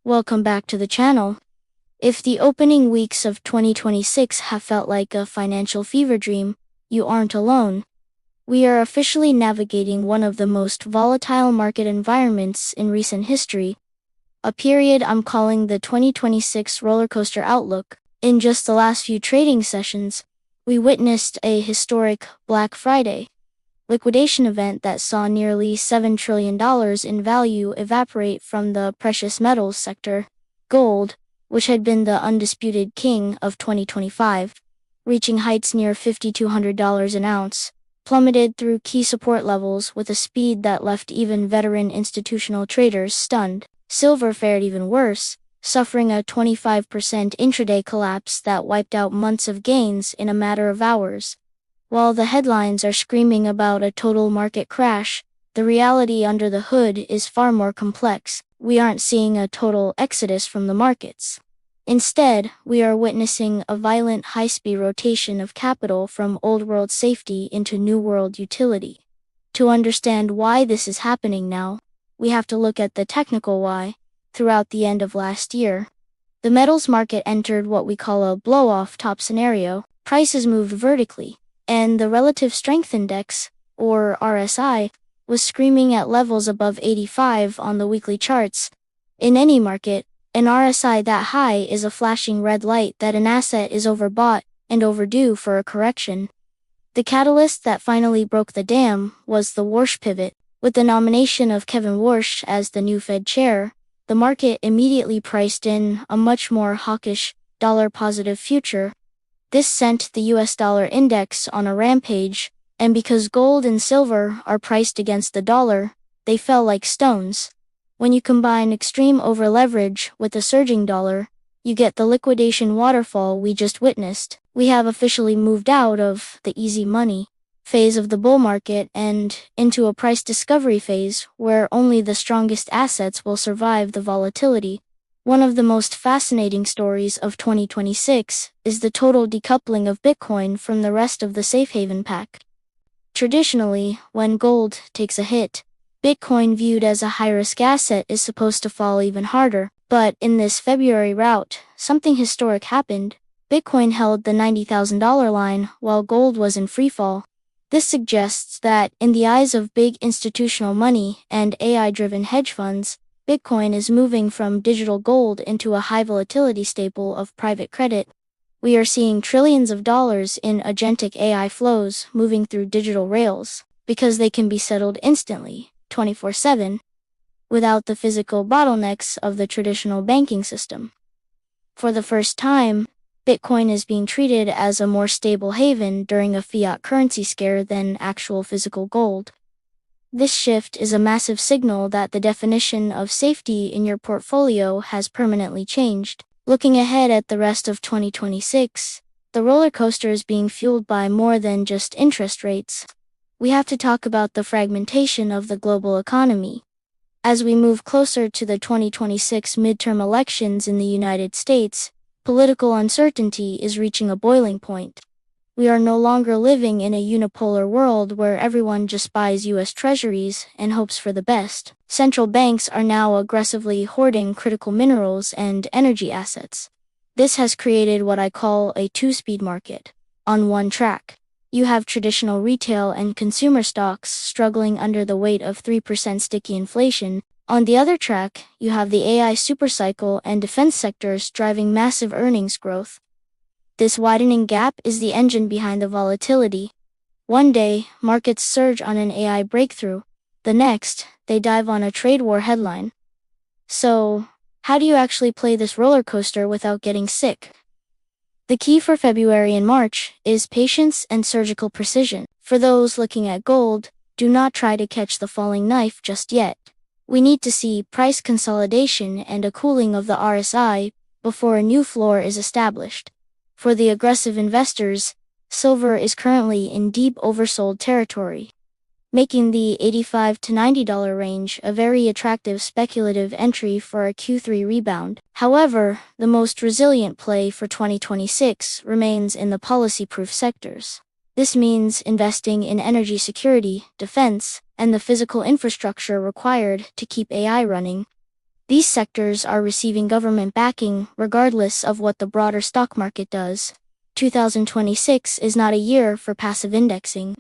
Welcome back to the channel. If the opening weeks of 2026 have felt like a financial fever dream, you aren't alone. We are officially navigating one of the most volatile market environments in recent history, a period I'm calling the 2026 rollercoaster outlook. In just the last few trading sessions, we witnessed a historic Black Friday liquidation event that saw nearly $7 trillion in value evaporate from the precious metals sector. Gold, which had been the undisputed king of 2025, reaching heights near $5,200 an ounce, plummeted through key support levels with a speed that left even veteran institutional traders stunned. Silver fared even worse, suffering a 25% intraday collapse that wiped out months of gains in a matter of hours. While the headlines are screaming about a total market crash, the reality under the hood is far more complex. We aren't seeing a total exodus from the markets. Instead, we are witnessing a violent high-speed rotation of capital from old-world safety into new-world utility. To understand why this is happening now, we have to look at the technical why. Throughout the end of last year, the metals market entered what we call a blow-off top scenario. Prices moved vertically, and the Relative Strength Index, or RSI, was screaming at levels above 85 on the weekly charts. In any market, an RSI that high is a flashing red light that an asset is overbought and overdue for a correction. The catalyst that finally broke the dam was the Warsh Pivot. With the nomination of Kevin Warsh as the new Fed chair, the market immediately priced in a much more hawkish, dollar-positive future. This sent the US dollar index on a rampage, and because gold and silver are priced against the dollar, they fell like stones. When you combine extreme overleverage with a surging dollar, you get the liquidation waterfall we just witnessed. We have officially moved out of the easy money phase of the bull market and into a price discovery phase where only the strongest assets will survive the volatility. One of the most fascinating stories of 2026 is the total decoupling of Bitcoin from the rest of the safe haven pack. Traditionally, when gold takes a hit, Bitcoin viewed as a high-risk asset is supposed to fall even harder. But in this February rout, something historic happened. Bitcoin held the $90,000 line while gold was in freefall. This suggests that, in the eyes of big institutional money and AI-driven hedge funds, Bitcoin is moving from digital gold into a high-volatility staple of private credit. We are seeing trillions of dollars in agentic AI flows moving through digital rails because they can be settled instantly, 24/7, without the physical bottlenecks of the traditional banking system. For the first time, Bitcoin is being treated as a more stable haven during a fiat currency scare than actual physical gold. This shift is a massive signal that the definition of safety in your portfolio has permanently changed. Looking ahead at the rest of 2026, the roller coaster is being fueled by more than just interest rates. We have to talk about the fragmentation of the global economy. As we move closer to the 2026 midterm elections in the United States, political uncertainty is reaching a boiling point. We are no longer living in a unipolar world where everyone just buys US treasuries and hopes for the best. Central banks are now aggressively hoarding critical minerals and energy assets. This has created what I call a two-speed market. On one track, you have traditional retail and consumer stocks struggling under the weight of 3% sticky inflation. On the other track, you have the AI supercycle and defense sectors driving massive earnings growth. This widening gap is the engine behind the volatility. One day, markets surge on an AI breakthrough. The next, they dive on a trade war headline. So, how do you actually play this roller coaster without getting sick? The key for February and March is patience and surgical precision. For those looking at gold, do not try to catch the falling knife just yet. We need to see price consolidation and a cooling of the RSI before a new floor is established. For the aggressive investors, silver is currently in deep oversold territory, making the $85 to $90 range a very attractive speculative entry for a Q3 rebound. However, the most resilient play for 2026 remains in the policy-proof sectors. This means investing in energy security, defense, and the physical infrastructure required to keep AI running. These sectors are receiving government backing regardless of what the broader stock market does. 2026 is not a year for passive indexing.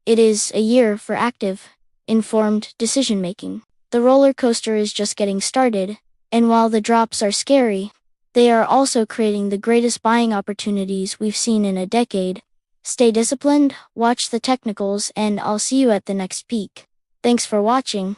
It is a year for active, informed decision-making. The roller coaster is just getting started, and while the drops are scary, they are also creating the greatest buying opportunities we've seen in a decade. Stay disciplined, watch the technicals, and I'll see you at the next peak. Thanks for watching.